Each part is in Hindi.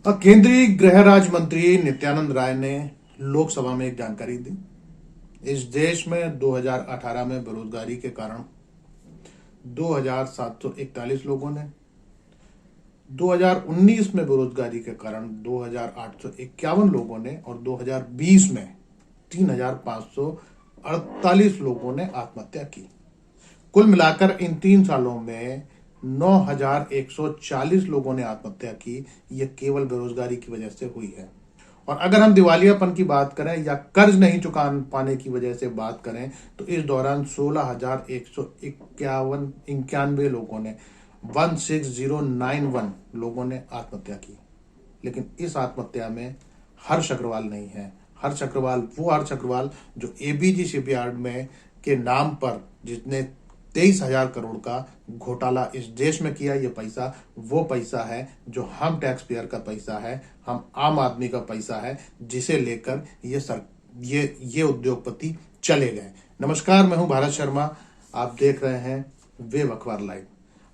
केंद्रीय गृह राज्य मंत्री नित्यानंद राय ने लोकसभा में एक जानकारी दी। इस देश में 2018 में बेरोजगारी के कारण 2741 लोगों ने, 2019 में बेरोजगारी के कारण 2851 लोगों ने और 2020 में 3548 लोगों ने आत्महत्या की। कुल मिलाकर इन 3 सालों में 9140 लोगों ने आत्महत्या की। यह केवल बेरोजगारी की वजह से हुई है। और अगर हम दिवालियापन की बात करें या कर्ज नहीं चुका पाने की वजह से बात करें तो इस दौरान 16,191 लोगों ने 16091 लोगों ने आत्महत्या की। लेकिन इस आत्महत्या में हर्ष अग्रवाल नहीं है। हर्ष अग्रवाल जो एबीजी शिपयार्ड में के नाम पर जितने 23,000 करोड़ का घोटाला इस देश में किया, ये पैसा वो पैसा है जो हम टैक्स पेयर का पैसा है, हम आम आदमी का पैसा है, जिसे लेकर ये उद्योगपति चले गए। नमस्कार, मैं हूं भारत शर्मा, आप देख रहे हैं वेव अखबार लाइव।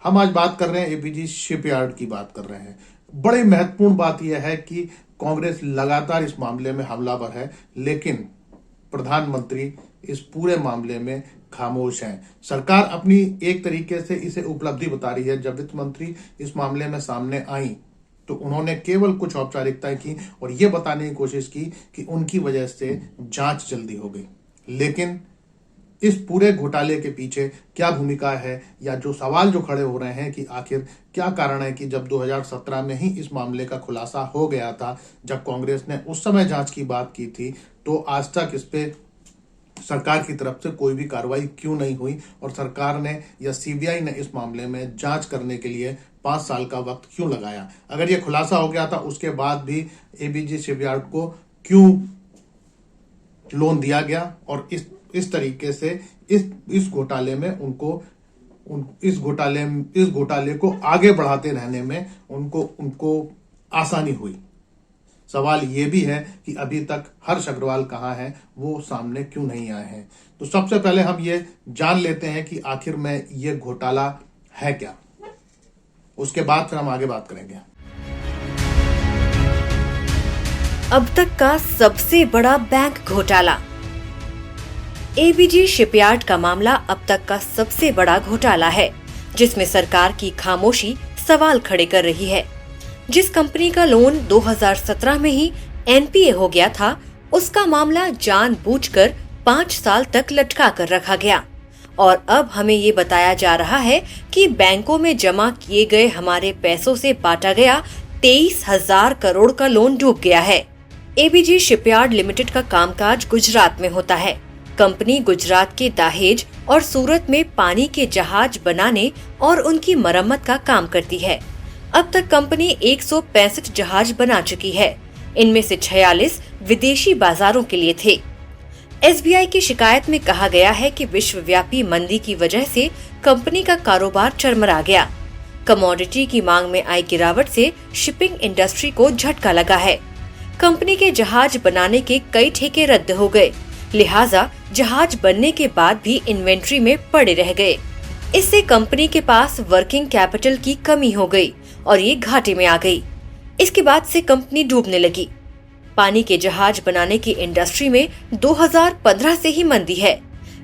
हम आज बात कर रहे हैं एबीजी शिपयार्ड की बात कर रहे हैं। बड़ी महत्वपूर्ण बात यह है कि कांग्रेस लगातार इस मामले में हमलावर है, लेकिन प्रधानमंत्री इस पूरे मामले में खामोश हैं। सरकार अपनी एक तरीके से इसे उपलब्धि बता रही है। जब वित्त मंत्री इस मामले में सामने आई तो उन्होंने केवल कुछ औपचारिकताएं की और यह बताने की कोशिश की कि उनकी वजह से जांच जल्दी हो गई। लेकिन इस पूरे घोटाले के पीछे क्या भूमिका है या जो सवाल जो खड़े हो रहे हैं कि आखिर क्या कारण है कि जब 2017 में ही इस मामले का खुलासा हो गया था, जब कांग्रेस ने उस समय जांच की बात की थी, तो आज तक इस पे सरकार की तरफ से कोई भी कार्रवाई क्यों नहीं हुई और सरकार ने या सीबीआई ने इस मामले में जांच करने के लिए 5 साल का वक्त क्यों लगाया। अगर ये खुलासा हो गया था उसके बाद भी एबीजी शिपयार्ड को क्यों लोन दिया गया और इस तरीके से इस घोटाले में इस घोटाले को आगे बढ़ाते रहने में उनको आसानी हुई। सवाल ये भी है कि अभी तक हर्ष अग्रवाल कहाँ हैं, वो सामने क्यों नहीं आए हैं। तो सबसे पहले हम ये जान लेते हैं कि आखिर में ये घोटाला है क्या, उसके बाद फिर हम आगे बात करेंगे। अब तक का सबसे बड़ा बैंक घोटाला। एबीजी शिपयार्ड का मामला अब तक का सबसे बड़ा घोटाला है, जिसमें सरकार की खामोशी सवाल खड़े कर रही है। जिस कंपनी का लोन 2017 में ही एनपीए हो गया था, उसका मामला जानबूझकर 5 साल तक लटका कर रखा गया और अब हमें ये बताया जा रहा है कि बैंकों में जमा किए गए हमारे पैसों से बांटा गया 23,000 करोड़ का लोन डूब गया है। एबीजी शिपयार्ड लिमिटेड का कामकाज गुजरात में होता है। कंपनी गुजरात के दहेज और सूरत में पानी के जहाज बनाने और उनकी मरम्मत का काम करती है। अब तक कंपनी 165 जहाज बना चुकी है। इनमें से 46 विदेशी बाजारों के लिए थे। एसबीआई की शिकायत में कहा गया है कि विश्वव्यापी मंदी की वजह से कंपनी का कारोबार चरमरा गया। कमोडिटी की मांग में आई गिरावट से शिपिंग इंडस्ट्री को झटका लगा है। कंपनी के जहाज बनाने के कई ठेके रद्द हो गए, लिहाजा जहाज बनने के बाद भी इन्वेंट्री में पड़े रह गए। इससे कंपनी के पास वर्किंग कैपिटल की कमी हो गई और ये घाटे में आ गई। इसके बाद से कंपनी डूबने लगी। पानी के जहाज बनाने की इंडस्ट्री में 2015 से ही मंदी है।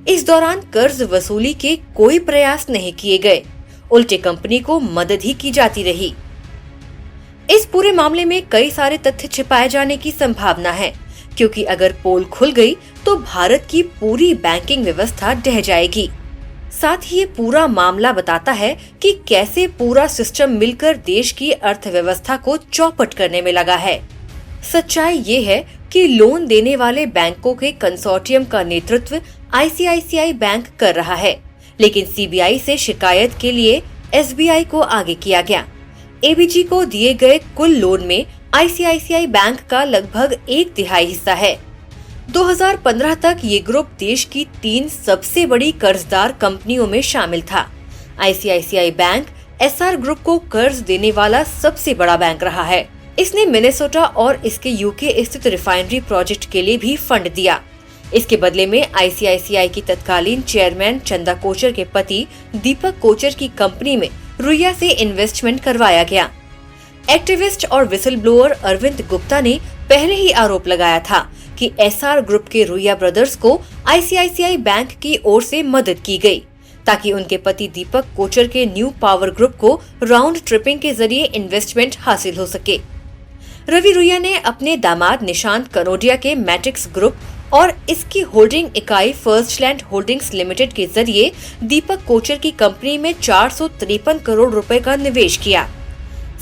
इस दौरान कर्ज वसूली के कोई प्रयास नहीं किए गए, उल्टे कंपनी को मदद ही की जाती रही। इस पूरे मामले में कई सारे तथ्य छिपाए जाने की संभावना है, क्योंकि अगर पोल खुल गई तो भारत की पूरी बैंकिंग व्यवस्था ढह जाएगी। साथ ही ये पूरा मामला बताता है कि कैसे पूरा सिस्टम मिलकर देश की अर्थव्यवस्था को चौपट करने में लगा है। सच्चाई ये है कि लोन देने वाले बैंकों के कंसोर्टियम का नेतृत्व आईसीआईसीआई बैंक कर रहा है, लेकिन सीबीआई से शिकायत के लिए एसबीआई को आगे किया गया। एबीजी को दिए गए कुल लोन में आईसीआईसीआई बैंक का लगभग 1/3 हिस्सा है। 2015 तक ये ग्रुप देश की 3 सबसे बड़ी कर्जदार कंपनियों में शामिल था। आईसीआईसीआई बैंक एसआर ग्रुप को कर्ज देने वाला सबसे बड़ा बैंक रहा है। इसने मिनेसोटा और इसके यूके स्थित रिफाइनरी प्रोजेक्ट के लिए भी फंड दिया। इसके बदले में आईसीआईसीआई की तत्कालीन चेयरमैन चंदा कोचर के पति दीपक कोचर की कंपनी में रुइया से इन्वेस्टमेंट करवाया गया। एक्टिविस्ट और विसल ब्लोअर अरविंद गुप्ता ने पहले ही आरोप लगाया था कि एसआर ग्रुप के रुइया ब्रदर्स को आईसीआईसीआई बैंक की ओर से मदद की गई ताकि उनके पति दीपक कोचर के न्यू पावर ग्रुप को राउंड ट्रिपिंग के जरिए इन्वेस्टमेंट हासिल हो सके। रवि रुइया ने अपने दामाद निशांत कनोडिया के मैट्रिक्स ग्रुप और इसकी होल्डिंग इकाई फर्स्टलैंड होल्डिंग्स लिमिटेड के जरिए दीपक कोचर की कंपनी में 453 करोड़ रुपए का निवेश किया।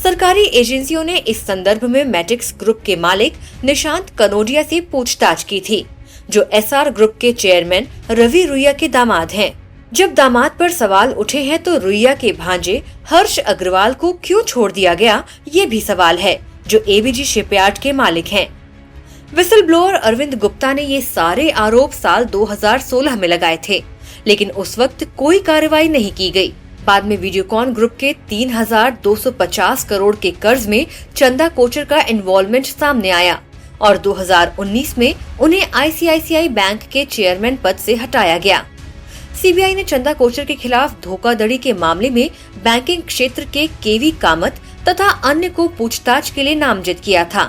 सरकारी एजेंसियों ने इस संदर्भ में मैट्रिक्स ग्रुप के मालिक निशांत कनोडिया से पूछताछ की थी, जो एसआर ग्रुप के चेयरमैन रवि रुइया के दामाद हैं। जब दामाद पर सवाल उठे हैं तो रुइया के भांजे हर्ष अग्रवाल को क्यों छोड़ दिया गया, ये भी सवाल है, जो एबीजी शिपयार्ड के मालिक हैं। विसल ब्लोअर अरविंद गुप्ता ने ये सारे आरोप साल 2016 में लगाए थे, लेकिन उस वक्त कोई कार्रवाई नहीं की गई। बाद में वीडियोकॉन ग्रुप के 3,250 करोड़ के कर्ज में चंदा कोचर का इन्वॉल्वमेंट सामने आया और 2019 में उन्हें आईसीआईसीआई बैंक के चेयरमैन पद से हटाया गया। सीबीआई ने चंदा कोचर के खिलाफ धोखाधड़ी के मामले में बैंकिंग क्षेत्र के केवी कामत तथा अन्य को पूछताछ के लिए नामजद किया था।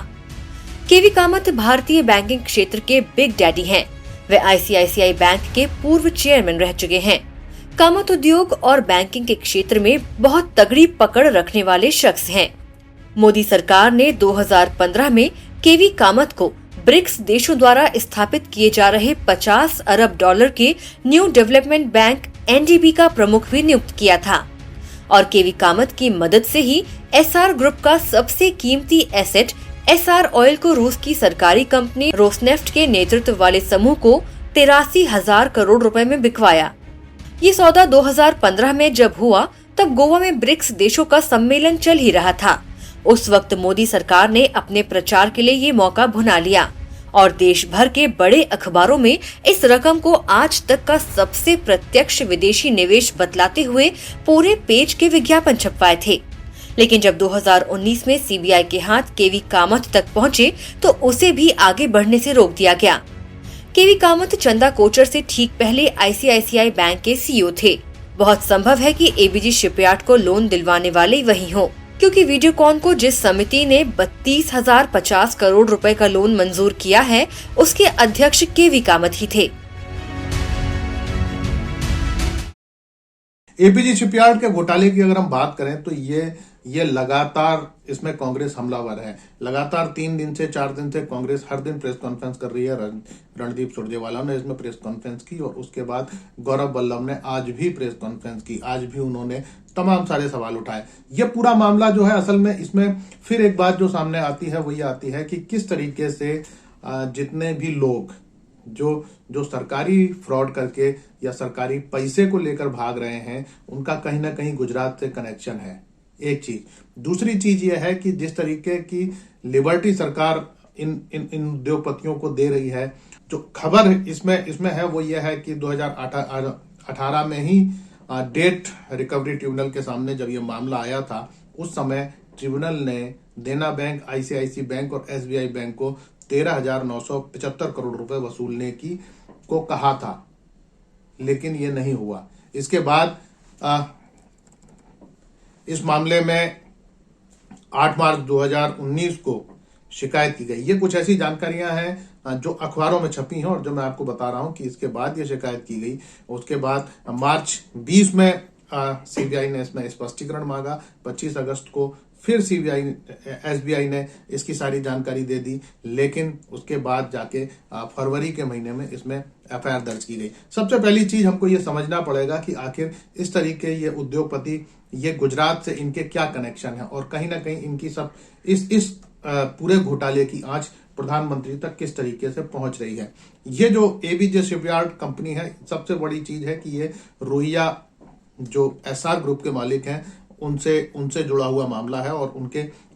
केवी कामत भारतीय बैंकिंग क्षेत्र के बिग डैडी हैं। वे आईसीआईसीआई बैंक के पूर्व चेयरमैन रह चुके हैं। कामत उद्योग और बैंकिंग के क्षेत्र में बहुत तगड़ी पकड़ रखने वाले शख्स हैं। मोदी सरकार ने 2015 में केवी कामत को ब्रिक्स देशों द्वारा स्थापित किए जा रहे 50 अरब डॉलर के न्यू डेवलपमेंट बैंक एनडीबी का प्रमुख भी नियुक्त किया था और केवी कामत की मदद से ही एसआर ग्रुप का सबसे कीमती एसेट एसआर ऑयल को रूस की सरकारी कंपनी रोसनेफ्ट के नेतृत्व वाले समूह को 83,000 करोड़ रुपए में बिकवाया। ये सौदा 2015 में जब हुआ तब गोवा में ब्रिक्स देशों का सम्मेलन चल ही रहा था। उस वक्त मोदी सरकार ने अपने प्रचार के लिए ये मौका भुना लिया और देश भर के बड़े अखबारों में इस रकम को आज तक का सबसे प्रत्यक्ष विदेशी निवेश बतलाते हुए पूरे पेज के विज्ञापन छपवाए थे। लेकिन जब 2019 में सीबीआई के हाथ केवी कामत तक पहुंचे तो उसे भी आगे बढ़ने से रोक दिया गया। केवी कामत चंदा कोचर से ठीक पहले आईसीआईसीआई बैंक के सीईओ थे। बहुत संभव है कि एबीजी शिपयार्ड को लोन दिलवाने वाले वही हों, क्योंकि वीडियोकॉन को जिस समिति ने 32,050 करोड़ रुपए का लोन मंजूर किया है, उसके अध्यक्ष केवी कामत ही थे। एबीजी शिपयार्ड के घोटाले की अगर हम बात करें तो ये लगातार इसमें कांग्रेस हमलावर है। लगातार 3 दिन से 4 दिन से कांग्रेस हर दिन प्रेस कॉन्फ्रेंस कर रही है। रणदीप सुरजेवाला ने इसमें प्रेस कॉन्फ्रेंस की और उसके बाद गौरव वल्लभ ने आज भी प्रेस कॉन्फ्रेंस की। आज भी उन्होंने तमाम सारे सवाल उठाए। ये पूरा मामला जो है, असल में इसमें फिर एक बात जो सामने आती है वो ये आती है कि किस तरीके से जितने भी लोग जो सरकारी फ्रॉड करके या सरकारी पैसे को लेकर भाग रहे हैं, उनका कहीं ना कहीं गुजरात से कनेक्शन है। एक चीज। दूसरी चीज यह है कि जिस तरीके की लिबर्टी सरकार इन उद्योगपतियों को दे रही है, जो खबर इसमें है वो यह है कि 2018 में ही डेट रिकवरी ट्रिब्यूनल के सामने जब ये मामला आया था, उस समय ट्रिब्यूनल ने देना बैंक, आईसीआईसी बैंक और एसबीआई बैंक को 13,975 करोड़ रुपए वसूलने को कहा था, लेकिन ये नहीं हुआ। इसके बाद इस मामले में 8 मार्च 2019 को शिकायत की गई। ये कुछ ऐसी जानकारियां हैं जो अखबारों में छपी हैं और जो मैं आपको बता रहा हूं कि इसके बाद ये शिकायत की गई। उसके बाद मार्च 20 में सीबीआई ने इसमें स्पष्टीकरण मांगा। 25 अगस्त को फिर एसबीआई ने इसकी सारी जानकारी दे दी, लेकिन उसके बाद जाके फरवरी के महीने में इसमें एफआईआर दर्ज की गई। सबसे पहली चीज हमको ये समझना पड़ेगा कि आखिर इस तरीके ये उद्योगपति, ये गुजरात से इनके क्या कनेक्शन है और कहीं ना कहीं इनकी सब इस पूरे घोटाले की आंच प्रधानमंत्री तक किस तरीके से पहुंच रही है। ये जो एबीजे शिपयार्ड कंपनी है, सबसे बड़ी चीज है कि ये रुइया जो एसआर ग्रुप के मालिक हैं, उनसे जुड़ा हुआ मामला है और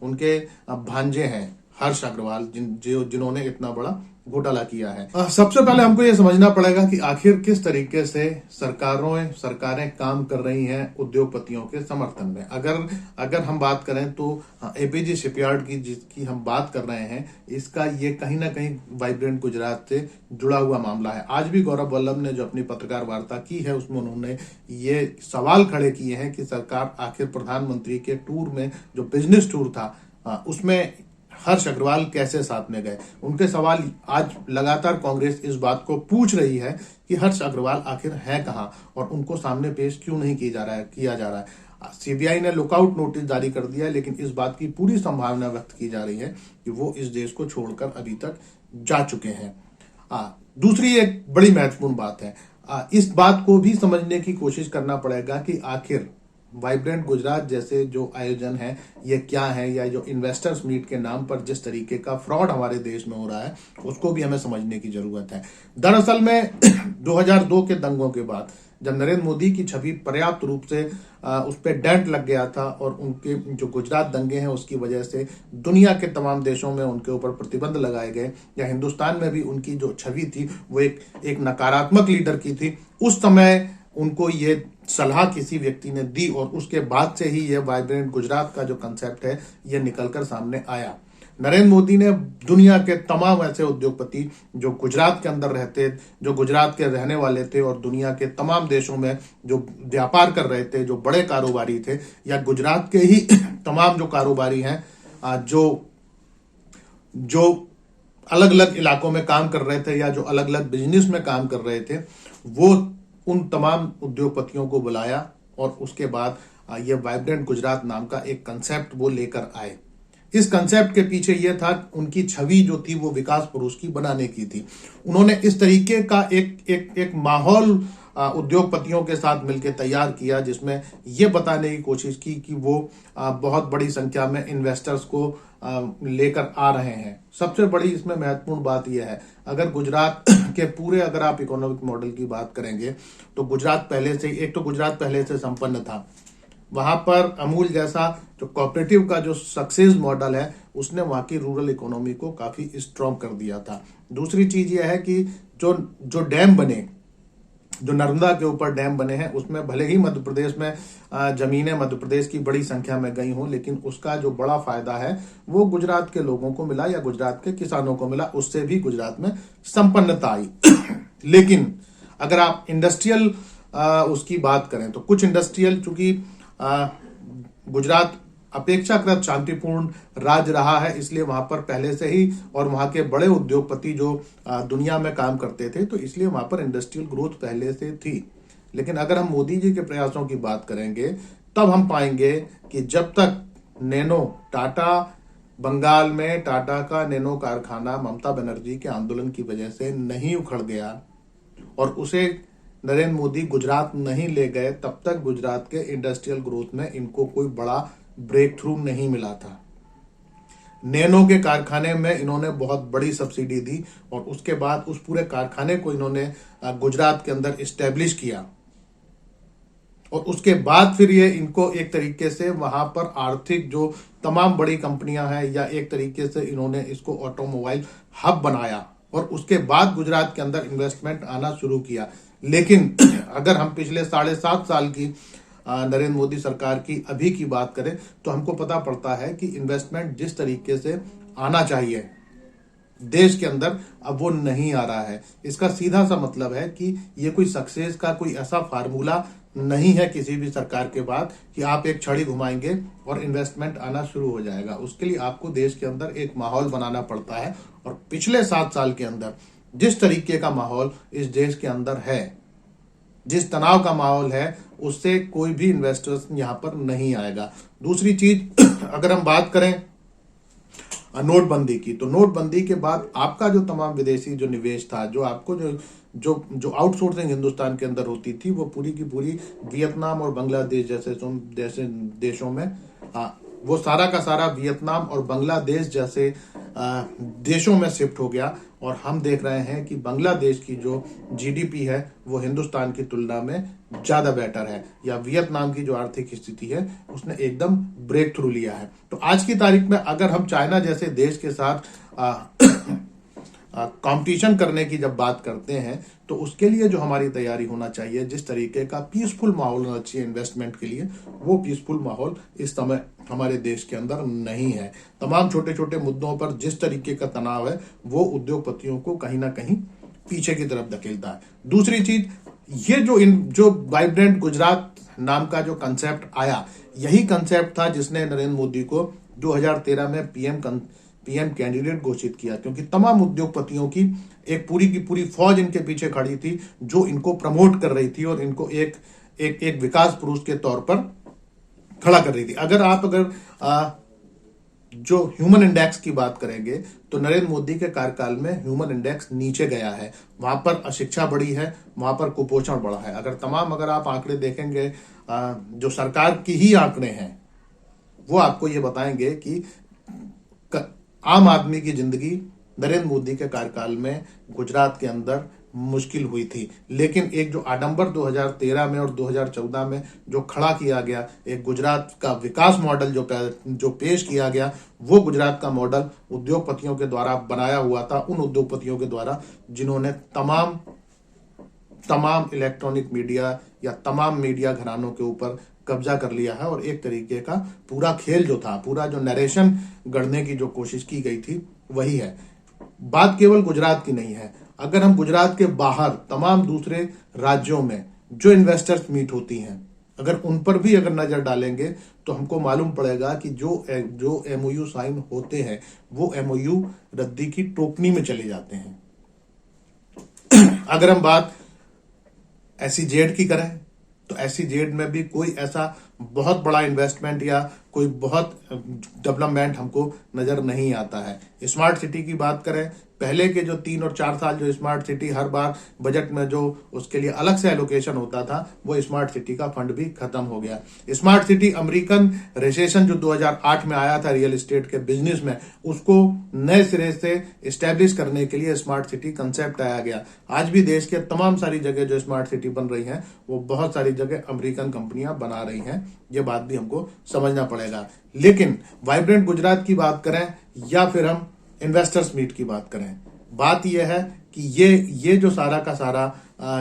उनके भांजे हैं हर्ष अग्रवाल, जिन्होंने इतना बड़ा घोटाला किया है। सबसे पहले हमको ये समझना पड़ेगा कि आखिर किस तरीके से सरकारें काम कर रही हैं उद्योगपतियों के समर्थन में। अगर हम बात करें तो एबीजी शिपयार्ड की जिसकी हम बात कर रहे हैं, इसका ये कहीं ना कहीं वाइब्रेंट गुजरात से जुड़ा हुआ मामला है। आज भी गौरव वल्लभ ने जो अपनी पत्रकार वार्ता की है, उसमें उन्होंने ये सवाल खड़े किए हैं कि सरकार आखिर प्रधानमंत्री के टूर में, जो बिजनेस टूर था, उसमें हर्ष अग्रवाल कैसे साथ में गए। उनके सवाल आज लगातार कांग्रेस इस बात को पूछ रही है कि हर्ष अग्रवाल आखिर है कहाँ और उनको सामने पेश क्यों नहीं किया जा रहा है। सीबीआई ने लुकआउट नोटिस जारी कर दिया है, लेकिन इस बात की पूरी संभावना व्यक्त की जा रही है कि वो इस देश को छोड़कर अभी तक जा चुके हैं। दूसरी एक बड़ी महत्वपूर्ण बात है, इस बात को भी समझने की कोशिश करना पड़ेगा कि आखिर वाइब्रेंट गुजरात जैसे जो आयोजन है ये क्या है, या जो इन्वेस्टर्स मीट के नाम पर जिस तरीके का फ्रॉड हमारे देश में हो रहा है उसको भी हमें समझने की जरूरत है। दरअसल में 2002 के दंगों के बाद जब नरेंद्र मोदी की छवि पर्याप्त रूप से उस पर डेंट लग गया था और उनके जो गुजरात दंगे हैं उसकी वजह से दुनिया के तमाम देशों में उनके ऊपर प्रतिबंध लगाए गए, या हिंदुस्तान में भी उनकी जो छवि थी वो एक नकारात्मक लीडर की थी, उस समय उनको ये सलाह किसी व्यक्ति ने दी और उसके बाद से ही ये वाइब्रेंट गुजरात का जो कंसेप्ट है ये निकलकर सामने आया। नरेंद्र मोदी ने दुनिया के तमाम ऐसे उद्योगपति जो गुजरात के अंदर रहते, जो गुजरात के रहने वाले थे और दुनिया के तमाम देशों में जो व्यापार कर रहे थे, जो बड़े कारोबारी थे, या गुजरात के ही तमाम जो कारोबारी हैं जो अलग अलग इलाकों में काम कर रहे थे या जो अलग अलग बिजनेस में काम कर रहे थे, वो उन तमाम उद्योगपतियों को बुलाया और उसके बाद ये वाइब्रेंट गुजरात नाम का एक कंसेप्ट वो लेकर आए। इस कंसेप्ट के पीछे ये था, उनकी छवि जो थी वो विकास पुरुष की बनाने की थी। उन्होंने इस तरीके का एक माहौल उद्योगपतियों के साथ मिलकर तैयार किया जिसमें ये बताने की कोशिश की कि वो बहुत बड़ी संख्या में इन्वेस्टर्स को लेकर आ रहे हैं। सबसे बड़ी इसमें महत्वपूर्ण बात यह है, अगर गुजरात के पूरे अगर आप इकोनॉमिक मॉडल की बात करेंगे तो गुजरात पहले से संपन्न था। वहां पर अमूल जैसा जो कोऑपरेटिव का जो सक्सेस मॉडल है उसने वहां की रूरल इकोनॉमी को काफी स्ट्रॉन्ग कर दिया था। दूसरी चीज यह है कि जो डैम बने, जो नर्मदा के ऊपर डैम बने हैं, उसमें भले ही मध्य प्रदेश में जमीनें मध्य प्रदेश की बड़ी संख्या में गई हों, लेकिन उसका जो बड़ा फायदा है वो गुजरात के लोगों को मिला या गुजरात के किसानों को मिला, उससे भी गुजरात में संपन्नता आई। लेकिन अगर आप इंडस्ट्रियल उसकी बात करें तो कुछ इंडस्ट्रियल, चूंकि गुजरात अपेक्षाकृत शांतिपूर्ण राज्य रहा है, इसलिए वहां पर पहले से ही और वहां के बड़े उद्योगपति जो दुनिया में काम करते थे, तो इसलिए वहां पर इंडस्ट्रियल ग्रोथ पहले से थी। लेकिन अगर हम मोदी जी के प्रयासों की बात करेंगे तब हम पाएंगे कि जब तक टाटा बंगाल में टाटा का नैनो कारखाना ममता बनर्जी के आंदोलन की वजह से नहीं उखड़ गया और उसे नरेंद्र मोदी गुजरात नहीं ले गए, तब तक गुजरात के इंडस्ट्रियल ग्रोथ में इनको कोई बड़ा ब्रेक थ्रू नहीं मिला था। नैनो के कारखाने में इन्होंने बहुत बड़ी सब्सिडी दी और उसके बाद उस पूरे कारखाने को इन्होंने गुजरात के अंदर इस्टेब्लिश किया और उसके बाद फिर ये इनको एक तरीके से वहां पर आर्थिक जो तमाम बड़ी कंपनियां हैं या एक तरीके से इन्होंने इसको ऑटोमोबाइल हब बनाया और उसके बाद गुजरात के अंदर इन्वेस्टमेंट आना शुरू किया। लेकिन अगर हम पिछले 7.5 साल की नरेंद्र मोदी सरकार की अभी की बात करें तो हमको पता पड़ता है कि इन्वेस्टमेंट जिस तरीके से आना चाहिए देश के अंदर अब वो नहीं आ रहा है। इसका सीधा सा मतलब है कि ये कोई सक्सेस का कोई ऐसा फार्मूला नहीं है किसी भी सरकार के बाद कि आप एक छड़ी घुमाएंगे और इन्वेस्टमेंट आना शुरू हो जाएगा। उसके लिए आपको देश के अंदर एक माहौल बनाना पड़ता है और पिछले 7 साल के अंदर जिस तरीके का माहौल इस देश के अंदर है, जिस तनाव का माहौल है, उससे कोई भी इन्वेस्टर्स यहां पर नहीं आएगा। दूसरी चीज अगर हम बात करें नोटबंदी की, तो नोटबंदी के बाद आपका जो तमाम विदेशी जो निवेश था, जो आपको जो आउटसोर्सिंग हिंदुस्तान के अंदर होती थी, वो पूरी की पूरी वियतनाम और बांग्लादेश जैसे देशों में वो सारा का सारा वियतनाम और बांग्लादेश जैसे देशों में शिफ्ट हो गया और हम देख रहे हैं कि बांग्लादेश की जो जीडीपी है वो हिंदुस्तान की तुलना में ज्यादा बेटर है, या वियतनाम की जो आर्थिक स्थिति है उसने एकदम ब्रेक थ्रू लिया है। तो आज की तारीख में अगर हम चाइना जैसे देश के साथ कंपटीशन करने की जब बात करते हैं तो उसके लिए जो हमारी तैयारी होना चाहिए, जिस तरीके का पीसफुल माहौल होना चाहिए इन्वेस्टमेंट के लिए, वो पीसफुल माहौल इस समय हमारे देश के अंदर नहीं है। तमाम छोटे छोटे मुद्दों पर जिस तरीके का तनाव है वो उद्योगपतियों को कहीं ना कहीं पीछे की तरफ धकेलता है। दूसरी चीज, ये जो वाइब्रेंट गुजरात नाम का जो कंसेप्ट आया, यही कंसेप्ट था जिसने नरेंद्र मोदी को 2013 में पीएम कैंडिडेट घोषित किया, क्योंकि तमाम उद्योगपतियों की पूरी फौज इनके पीछे खड़ी थी, जो इनको प्रमोट कर रही थी और इनको एक विकास पुरुष के तौर पर खड़ा कर रही थी। अगर जो ह्यूमन इंडेक्स की बात करेंगे तो नरेंद्र मोदी के कार्यकाल में ह्यूमन इंडेक्स नीचे गया है। वहां पर अशिक्षा बढ़ी है, वहां पर कुपोषण बढ़ा है। अगर आप आंकड़े देखेंगे, जो सरकार की ही आंकड़े हैं, वो आपको ये बताएंगे कि आम आदमी की जिंदगी नरेंद्र मोदी के कार्यकाल में गुजरात के अंदर मुश्किल हुई थी। लेकिन एक जो आडंबर 2013 में और 2014 में जो खड़ा किया गया, एक गुजरात का विकास मॉडल जो पेश किया गया, वो गुजरात का मॉडल उद्योगपतियों के द्वारा बनाया हुआ था। उन उद्योगपतियों के द्वारा जिन्होंने तमाम इलेक्ट्रॉनिक मीडिया या तमाम मीडिया घरानों के ऊपर कब्जा कर लिया है, और एक तरीके का पूरा खेल जो था, पूरा जो नरेशन गढ़ने की जो कोशिश की गई थी, वही है। बात केवल गुजरात की नहीं है। अगर हम गुजरात के बाहर तमाम दूसरे राज्यों में जो इन्वेस्टर्स मीट होती हैं, अगर उन पर भी अगर नजर डालेंगे तो हमको मालूम पड़ेगा कि जो एमओयू साइन होते हैं, वो एमओयू रद्दी की टोकनी में चले जाते हैं। अगर हम बात SEZ की करें तो SEZ में भी कोई ऐसा बहुत बड़ा इन्वेस्टमेंट या कोई बहुत डेवलपमेंट हमको नजर नहीं आता है। स्मार्ट सिटी की बात करें, पहले के जो 3 और 4 साल जो स्मार्ट सिटी हर बार बजट में जो उसके लिए अलग से एलोकेशन होता था, वो स्मार्ट सिटी का फंड भी खत्म हो गया। स्मार्ट सिटी अमेरिकन रिसेशन जो 2008 में आया था रियल एस्टेट के बिजनेस में, उसको नए सिरे से एस्टेब्लिश करने के लिए स्मार्ट सिटी कंसेप्ट आया गया। आज भी देश के तमाम सारी जगह जो स्मार्ट सिटी बन रही हैं, वो बहुत सारी जगह अमेरिकन कंपनियां बना रही हैं। ये बात भी हमको समझना पड़ेगा। लेकिन वाइब्रेंट गुजरात की बात करें या फिर हम इन्वेस्टर्स मीट की बात करें, बात यह है कि ये जो सारा का सारा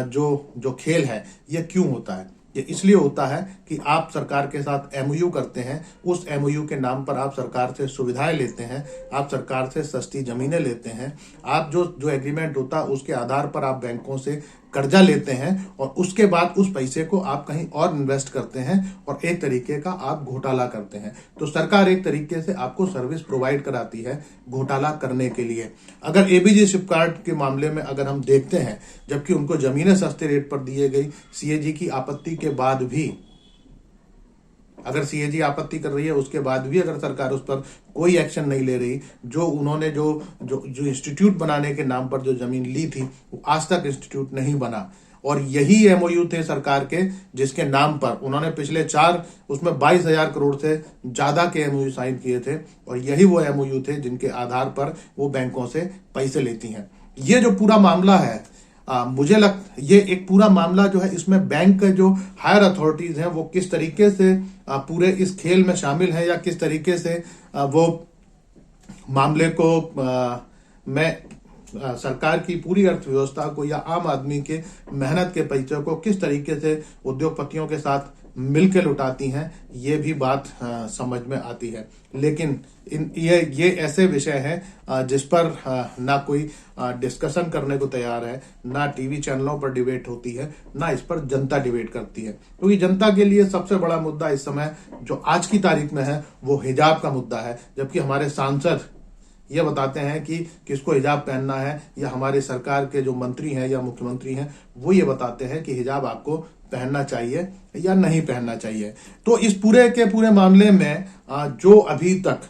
जो खेल है, ये क्यों होता है? ये इसलिए होता है कि आप सरकार के साथ एमओयू करते हैं, उस एमओयू के नाम पर आप सरकार से सुविधाएं लेते हैं, आप सरकार से सस्ती जमीनें लेते हैं, आप जो एग्रीमेंट होता है उसके आधार पर आप बैंकों से कर्जा लेते हैं, और उसके बाद उस पैसे को आप कहीं और इन्वेस्ट करते हैं और एक तरीके का आप घोटाला करते हैं। तो सरकार एक तरीके से आपको सर्विस प्रोवाइड कराती है घोटाला करने के लिए। अगर एबीजी शिपयार्ड के मामले में अगर हम देखते हैं, जबकि उनको जमीनें सस्ते रेट पर दिए गई, सीएजी की आपत्ति के बाद भी, अगर सीएजी आपत्ति कर रही है उसके बाद भी अगर सरकार उस पर कोई एक्शन नहीं ले रही, जो उन्होंने जो इंस्टीट्यूट बनाने के नाम पर जो जमीन ली थी, वो आज तक इंस्टीट्यूट नहीं बना। और यही एमओयू थे सरकार के, जिसके नाम पर उन्होंने पिछले 4 उसमें 22,000 करोड़ से ज्यादा के एमओयू साइन किए थे, और यही वो एमओयू थे जिनके आधार पर वो बैंकों से पैसे लेती हैं। ये जो पूरा मामला है, मुझे ये एक पूरा मामला जो है, इसमें बैंक के जो हायर अथॉरिटीज हैं वो किस तरीके से पूरे इस खेल में शामिल हैं, या किस तरीके से वो मामले को सरकार की पूरी अर्थव्यवस्था को या आम आदमी के मेहनत के पैसे को किस तरीके से उद्योगपतियों के साथ मिलकर लुटाती हैं, ये भी बात समझ में आती है। लेकिन ये ऐसे विषय हैं जिस पर ना कोई डिस्कशन करने को तैयार है, ना टीवी चैनलों पर डिबेट होती है, ना इस पर जनता डिबेट करती है। क्योंकि जनता के लिए सबसे बड़ा मुद्दा इस समय जो आज की तारीख में है, वो हिजाब का मुद्दा है। जबकि हमारे सांसद ये बताते हैं कि किसको हिजाब पहनना है, या हमारे सरकार के जो मंत्री हैं या मुख्यमंत्री हैं, वो ये बताते हैं कि हिजाब आपको पहनना चाहिए या नहीं पहनना चाहिए। तो इस पूरे के पूरे मामले में जो अभी तक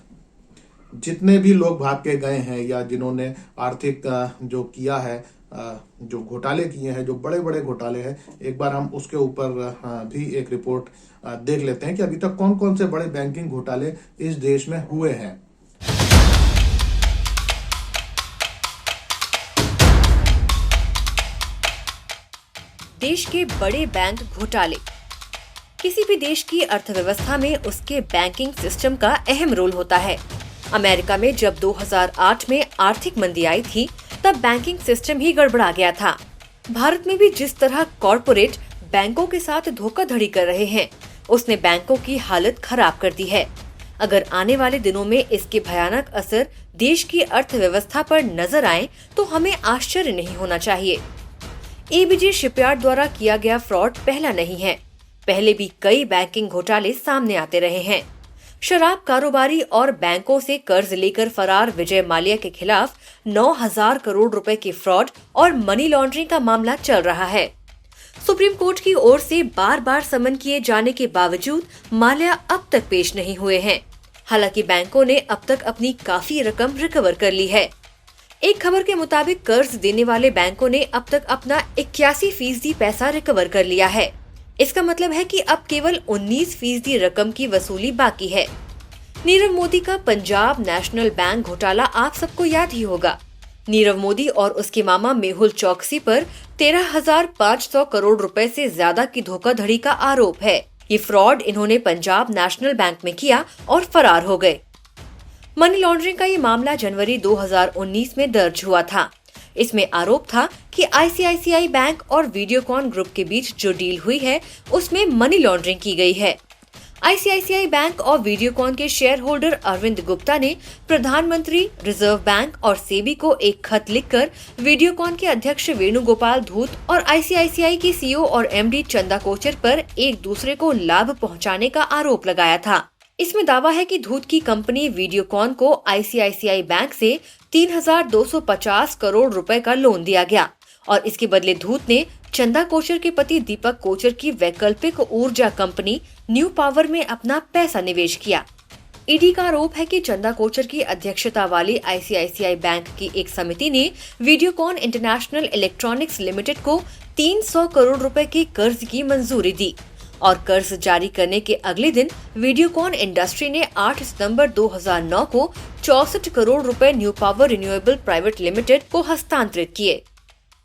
जितने भी लोग भाग के गए हैं, या जिन्होंने आर्थिक जो किया है, जो घोटाले किए हैं, जो बड़े बड़े घोटाले हैं, एक बार हम उसके ऊपर भी एक रिपोर्ट देख लेते हैं कि अभी तक कौन कौन से बड़े बैंकिंग घोटाले इस देश में हुए हैं। देश के बड़े बैंक घोटाले। किसी भी देश की अर्थव्यवस्था में उसके बैंकिंग सिस्टम का अहम रोल होता है। अमेरिका में जब 2008 में आर्थिक मंदी आई थी, तब बैंकिंग सिस्टम ही गड़बड़ा गया था। भारत में भी जिस तरह कॉरपोरेट बैंकों के साथ धोखाधड़ी कर रहे हैं, उसने बैंकों की हालत खराब कर दी है। अगर आने वाले दिनों में इसके भयानक असर देश की अर्थव्यवस्था पर नजर आए, तो हमें आश्चर्य नहीं होना चाहिए। एबीजी शिपयार्ड द्वारा किया गया फ्रॉड पहला नहीं है। पहले भी कई बैंकिंग घोटाले सामने आते रहे हैं। शराब कारोबारी और बैंकों से कर्ज लेकर फरार विजय माल्या के खिलाफ 9,000 करोड़ रुपए के फ्रॉड और मनी लॉन्ड्रिंग का मामला चल रहा है। सुप्रीम कोर्ट की ओर से बार बार समन किए जाने के बावजूद माल्या अब तक पेश नहीं हुए हैं। हालांकि बैंकों ने अब तक अपनी काफी रकम रिकवर कर ली है। एक खबर के मुताबिक कर्ज देने वाले बैंकों ने अब तक अपना 81% पैसा रिकवर कर लिया है। इसका मतलब है कि अब केवल 19% रकम की वसूली बाकी है। नीरव मोदी का पंजाब नेशनल बैंक घोटाला आप सबको याद ही होगा। नीरव मोदी और उसके मामा मेहुल चौकसी पर 13,500 करोड़ रुपए से ज्यादा की धोखाधड़ी का आरोप है। ये फ्रॉड इन्होंने पंजाब नेशनल बैंक में किया और फरार हो गए। मनी लॉन्ड्रिंग का ये मामला जनवरी 2019 में दर्ज हुआ था। इसमें आरोप था कि आईसीआईसीआई बैंक और वीडियोकॉन ग्रुप के बीच जो डील हुई है उसमें मनी लॉन्ड्रिंग की गई है। आईसीआईसीआई बैंक और वीडियोकॉन के शेयर होल्डर अरविंद गुप्ता ने प्रधानमंत्री, रिजर्व बैंक और सेबी को एक खत लिखकर वीडियोकॉन के अध्यक्ष वेणुगोपाल धूत और आईसीआईसीआई की सीईओ और एमडी चंदा कोचर पर एक दूसरे को लाभ पहुंचाने का आरोप लगाया था। इसमें दावा है कि धूत की कंपनी वीडियोकॉन को आईसीआईसीआई बैंक से 3,250 करोड़ रुपए का लोन दिया गया और इसके बदले धूत ने चंदा कोचर के पति दीपक कोचर की वैकल्पिक ऊर्जा कंपनी न्यू पावर में अपना पैसा निवेश किया। ईडी का आरोप है कि चंदा कोचर की अध्यक्षता वाली आईसीआईसीआई बैंक की एक समिति ने वीडियोकॉन इंटरनेशनल इलेक्ट्रॉनिक्स लिमिटेड को 300 करोड़ रुपए के कर्ज की मंजूरी दी और कर्ज जारी करने के अगले दिन वीडियोकॉन इंडस्ट्री ने 8 सितंबर 2009 को 64 करोड़ रुपए new power renewable private limited को हस्तांतरित किए।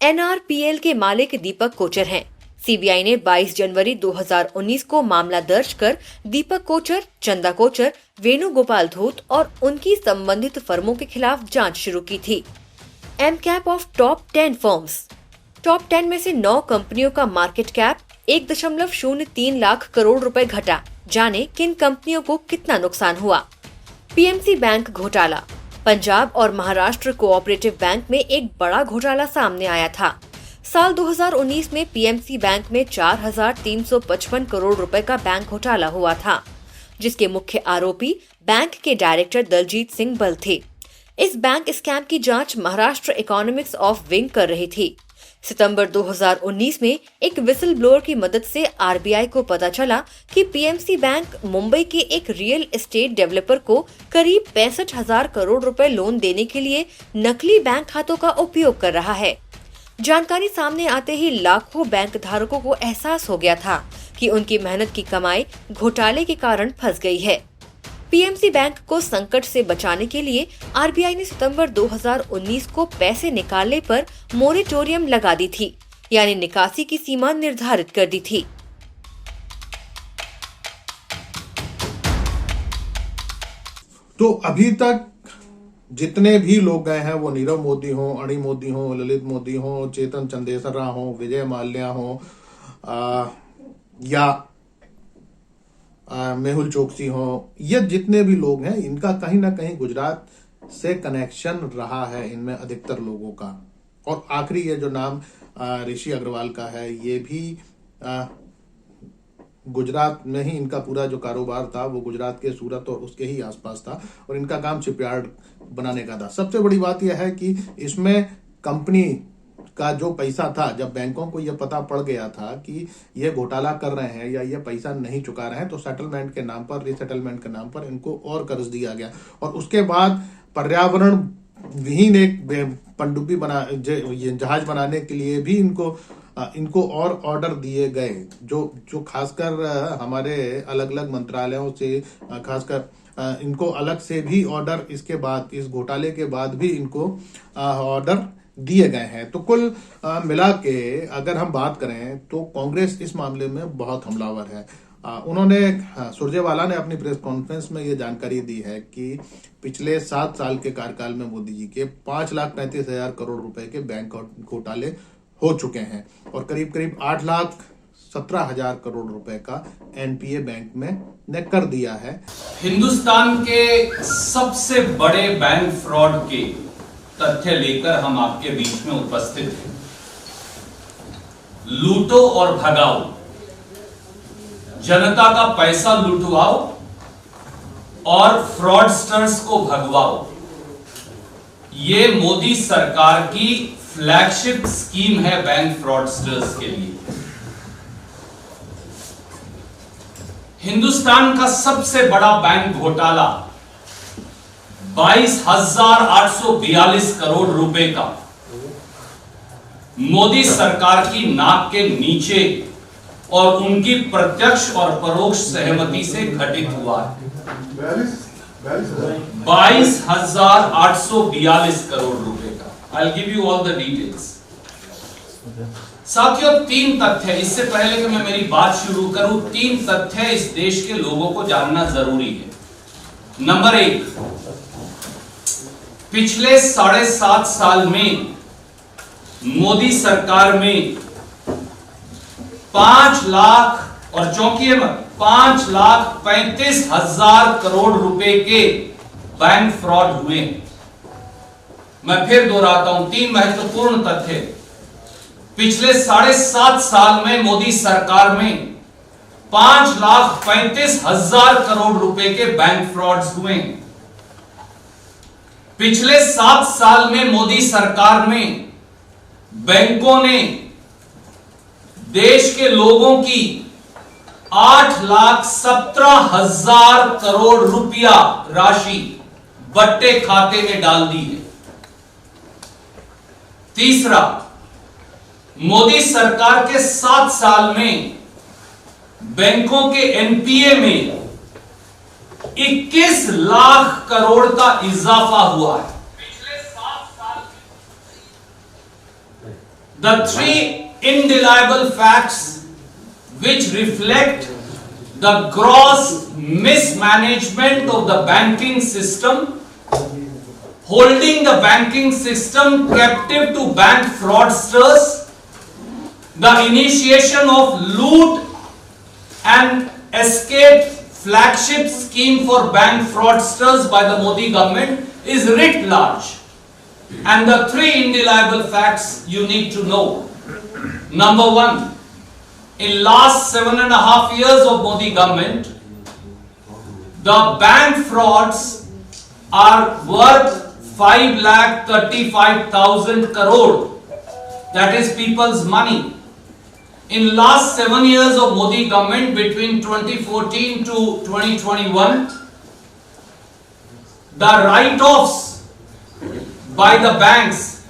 एनआरपीएल के मालिक दीपक कोचर हैं। सीबीआई ने 22 जनवरी 2019 को मामला दर्ज कर दीपक कोचर, चंदा कोचर, वेणुगोपाल धूत और उनकी संबंधित फर्मों के खिलाफ जांच शुरू की थी। एमकैप ऑफ टॉप 10 फर्म्स। टॉप 10 में से 9 कंपनियों का मार्केट कैप 1.03 लाख करोड़ रुपए घटा। जाने किन कंपनियों को कितना नुकसान हुआ। पीएमसी बैंक घोटाला। पंजाब और महाराष्ट्र कोऑपरेटिव बैंक में एक बड़ा घोटाला सामने आया था। साल 2019 में पीएमसी बैंक में 4,355 करोड़ रुपए का बैंक घोटाला हुआ था, जिसके मुख्य आरोपी बैंक के डायरेक्टर दलजीत सिंह बल थे। इस बैंक स्कैम की जांच महाराष्ट्र इकोनॉमिक्स ऑफ विंग कर रही थी। सितंबर 2019 में एक विसल ब्लोअर की मदद से आरबीआई को पता चला कि पीएमसी बैंक मुंबई के एक रियल एस्टेट डेवलपर को करीब 65,000 करोड़ रुपए लोन देने के लिए नकली बैंक खातों का उपयोग कर रहा है। जानकारी सामने आते ही लाखों बैंक धारकों को एहसास हो गया था कि उनकी मेहनत की कमाई घोटाले के कारण फंस गई है। पीएमसी बैंक को संकट से बचाने के लिए आरबीआई ने सितंबर 2019 को पैसे निकालने पर मोरेटोरियम लगा दी थी, यानी निकासी की सीमा निर्धारित कर दी थी। तो अभी तक जितने भी लोग गए हैं, वो नीरव मोदी हो, अणी मोदी हो, ललित मोदी हो, चेतन चंदेसरा हो, विजय माल्या हो या मेहुल चोकसी हो, ये जितने भी लोग हैं, इनका कहीं ना कहीं गुजरात से कनेक्शन रहा है इनमें अधिकतर लोगों का। और आखिरी ये जो नाम ऋषि अग्रवाल का है, ये भी गुजरात में ही इनका पूरा जो कारोबार था वो गुजरात के सूरत और उसके ही आसपास था और इनका काम शिपयार्ड बनाने का था। सबसे बड़ी बात यह है कि इसमें कंपनी का जो पैसा था, जब बैंकों को यह पता पड़ गया था कि ये घोटाला कर रहे हैं या ये पैसा नहीं चुका रहे हैं, तो सेटलमेंट के नाम पर, रिसेटलमेंट के नाम पर इनको और कर्ज दिया गया और उसके बाद पर्यावरण विहीन एक पनडुब्बी जहाज बनाने के लिए भी इनको और ऑर्डर दिए गए, जो खासकर हमारे अलग अलग मंत्रालयों से, खासकर इनको अलग से भी ऑर्डर इसके बाद, इस घोटाले के बाद भी इनको ऑर्डर दिए गए हैं। तो कुल मिला के अगर हम बात करें तो कांग्रेस इस मामले में बहुत हमलावर है। उन्होंने, सुरजेवाला ने अपनी प्रेस कॉन्फ्रेंस में ये जानकारी दी है कि पिछले 7 साल के कार्यकाल में मोदी जी के 5,35,000 करोड़ रुपए के बैंक घोटाले हो चुके हैं और करीब करीब 8,17,000 करोड़ रुपए का एनपीए बैंक में ने कर दिया है। हिंदुस्तान के सबसे बड़े बैंक फ्रॉड के तथ्य लेकर हम आपके बीच में उपस्थित हैं। लूटो और भगाओ, जनता का पैसा लुटवाओ, और फ्रॉडस्टर्स को भगवाओ। ये मोदी सरकार की फ्लैगशिप स्कीम है बैंक फ्रॉडस्टर्स के लिए। हिंदुस्तान का सबसे बड़ा बैंक घोटाला 22,842 करोड़ रुपए का मोदी सरकार की नाक के नीचे और उनकी प्रत्यक्ष और परोक्ष सहमति से घटित हुआ है। 22,842 करोड़ रुपए का। I will give you all the details. साथियों, 3 तथ्य, इससे पहले कि मैं मेरी बात शुरू करूं, 3 तथ्य इस देश के लोगों को जानना जरूरी है। नंबर 1, पिछले 7.5 साल में मोदी सरकार में 5 लाख, और चौंकिए मत, 5,35,000 करोड़ रुपए के बैंक फ्रॉड हुए। मैं फिर दोहराता हूं, 3 महत्वपूर्ण तथ्य। पिछले 7.5 साल में मोदी सरकार में 5,35,000 करोड़ रुपए के बैंक फ्रॉड्स हुए। पिछले 7 साल में मोदी सरकार में बैंकों ने देश के लोगों की 8,17,000 करोड़ रुपया राशि बट्टे खाते में डाल दी है। तीसरा, मोदी सरकार के 7 साल में बैंकों के एनपीए में 21 लाख करोड़ का इजाफा हुआ है। पिछले 7 साल में the 3 indelible facts which reflect the gross mismanagement of the banking system, holding the banking system captive to bank fraudsters, the initiation of loot and escape flagship scheme for bank fraudsters by the Modi government is writ large. And the 3 indelible facts you need to know. Number 1, in last 7.5 years of Modi government, the bank frauds are worth 5,35,000 crore. That is people's money. In last 7 years of Modi government, between 2014 to 2021, the write-offs by the banks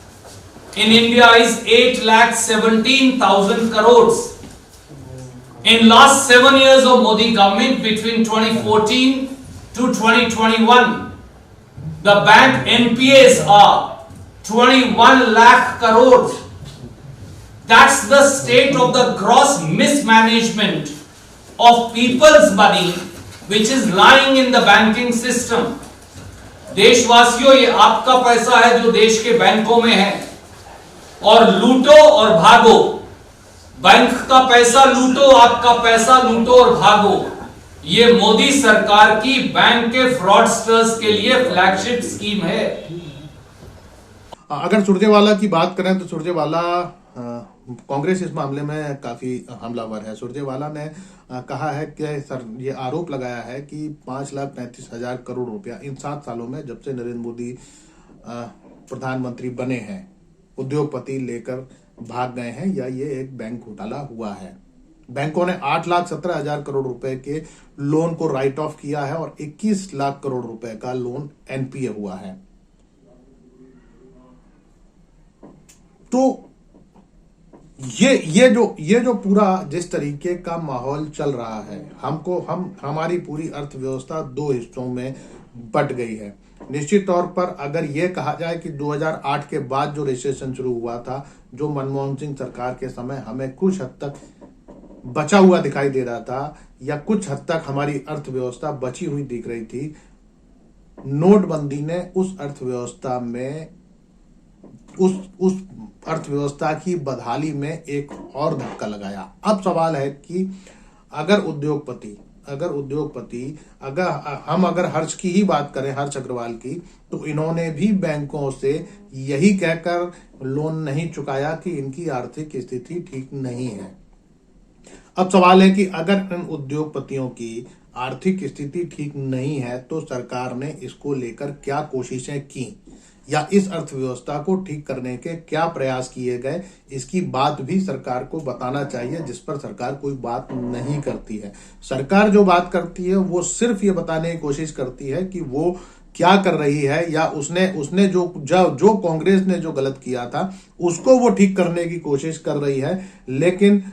in India is 8,17,000 crores. In last 7 years of Modi government, between 2014 to 2021, the bank NPAs are 21 lakh crores. That's the state of the gross mismanagement of people's money which is lying in the banking system. देशवासियों, ये आपका पैसा है जो देश के बैंकों में है, और लूटो और भागो। बैंक का पैसा लूटो, आपका पैसा लूटो और भागो। ये मोदी सरकार की बैंक के फ्रॉडस्टर्स के लिए फ्लैगशिप स्कीम है। अगर सुरजेवाला की बात करें तो सुरजेवाला कांग्रेस इस मामले में काफी हमलावर है। सुरजेवाला ने कहा है कि सर, ये आरोप लगाया है कि 5,35,000 करोड़ रुपया इन 7 सालों में, जब से नरेंद्र मोदी प्रधानमंत्री बने हैं, उद्योगपति लेकर भाग गए हैं, या ये एक बैंक घोटाला हुआ है। बैंकों ने 8,17,000 करोड़ रुपए के लोन को राइट ऑफ किया है और 21 लाख करोड़ रुपए का लोन एनपीए हुआ है। तो ये जो पूरा जिस तरीके का माहौल चल रहा है, हमारी पूरी अर्थव्यवस्था 2 हिस्सों में बट गई है। निश्चित तौर पर अगर ये कहा जाए कि 2008 के बाद जो रिसेशन शुरू हुआ था, जो मनमोहन सिंह सरकार के समय हमें कुछ हद तक बचा हुआ दिखाई दे रहा था, या कुछ हद तक हमारी अर्थव्यवस्था बची हुई दिख रही थी, नोटबंदी ने उस अर्थव्यवस्था में, उस अर्थव्यवस्था की बदहाली में एक और धक्का लगाया। अब सवाल है कि अगर हर्ष की ही बात करें, हर्ष अग्रवाल की, तो इन्होंने भी बैंकों से यही कहकर लोन नहीं चुकाया कि इनकी आर्थिक स्थिति ठीक नहीं है। अब सवाल है कि अगर इन उद्योगपतियों की आर्थिक स्थिति ठीक नहीं है तो सरकार ने इसको लेकर क्या कोशिशें की या इस अर्थव्यवस्था को ठीक करने के क्या प्रयास किए गए, इसकी बात भी सरकार को बताना चाहिए, जिस पर सरकार कोई बात नहीं करती है। सरकार जो बात करती है वो सिर्फ ये बताने की कोशिश करती है कि वो क्या कर रही है या उसने जो कांग्रेस ने जो गलत किया था उसको वो ठीक करने की कोशिश कर रही है, लेकिन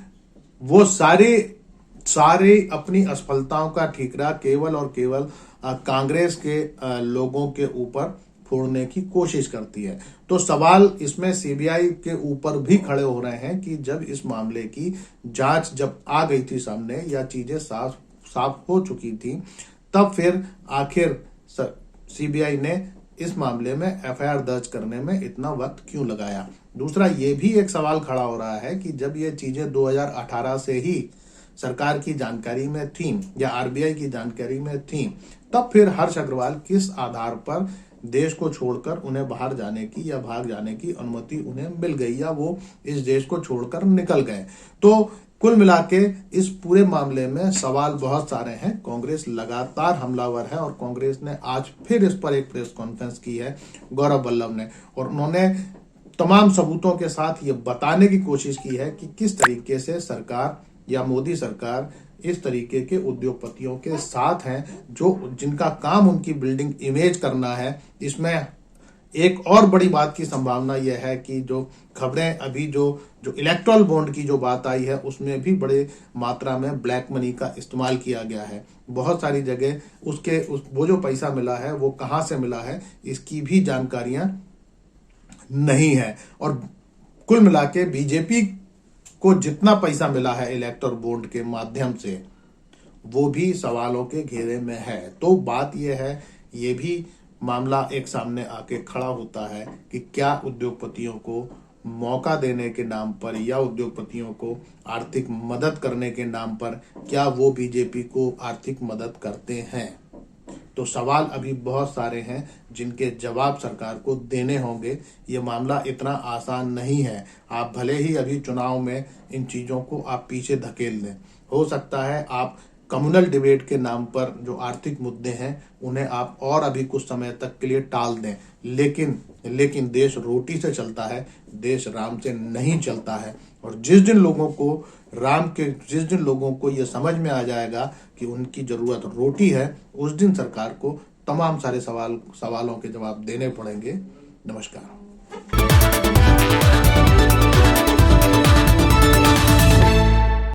वो सारे अपनी असफलताओं का ठीकरा केवल और केवल कांग्रेस के लोगों के ऊपर फोड़ने की कोशिश करती है। तो सवाल इसमें सीबीआई के ऊपर भी खड़े हो रहे हैं कि जब इस मामले की जांच जब आ गई थी सामने या चीजें साफ हो चुकी थी, तब फिर आखिर सीबीआई ने इस मामले में एफआईआर दर्ज करने में इतना वक्त क्यों लगाया। दूसरा ये भी एक सवाल खड़ा हो रहा है कि जब ये चीजें 2018 से ही सरकार की जानकारी में थी या आरबीआई की जानकारी में थी, तब फिर हर्ष अग्रवाल किस आधार पर देश को छोड़कर उन्हें बाहर जाने की या भाग जाने की अनुमति उन्हें मिल गई या वो इस देश को छोड़कर निकल गए। तो कुल मिला के इस पूरे मामले में सवाल बहुत सारे हैं। कांग्रेस लगातार हमलावर है और कांग्रेस ने आज फिर इस पर एक प्रेस कॉन्फ्रेंस की है गौरव वल्लभ ने, और उन्होंने तमाम सबूतों के साथ ये बताने की कोशिश की है कि किस तरीके से सरकार या मोदी सरकार इस तरीके के उद्योगपतियों के साथ हैं जिनका काम उनकी बिल्डिंग इमेज करना है। इसमें एक और बड़ी बात की संभावना यह है कि जो खबरें अभी जो इलेक्टोरल बॉन्ड की जो बात आई है उसमें भी बड़े मात्रा में ब्लैक मनी का इस्तेमाल किया गया है। बहुत सारी जगह वो जो पैसा मिला है वो कहां से मिला है इसकी भी जानकारियां नहीं है। और कुल मिला के बीजेपी को जितना पैसा मिला है इलेक्टोरल बॉन्ड के माध्यम से वो भी सवालों के घेरे में है। तो बात यह है, ये भी मामला एक सामने आके खड़ा होता है कि क्या उद्योगपतियों को मौका देने के नाम पर या उद्योगपतियों को आर्थिक मदद करने के नाम पर क्या वो बीजेपी को आर्थिक मदद करते हैं। तो सवाल अभी बहुत सारे हैं जिनके जवाब सरकार को देने होंगे। ये मामला इतना आसान नहीं है। आप भले ही अभी चुनाव में इन चीजों को आप पीछे धकेल दें, हो सकता है आप कम्युनल डिबेट के नाम पर जो आर्थिक मुद्दे हैं उन्हें आप और अभी कुछ समय तक के लिए टाल दें, लेकिन देश रोटी से चलता है, देश राम से नहीं चलता है। और जिस दिन लोगों को यह समझ में आ जाएगा कि उनकी जरूरत रोटी है, उस दिन सरकार को तमाम सारे सवालों के जवाब देने पड़ेंगे। नमस्कार।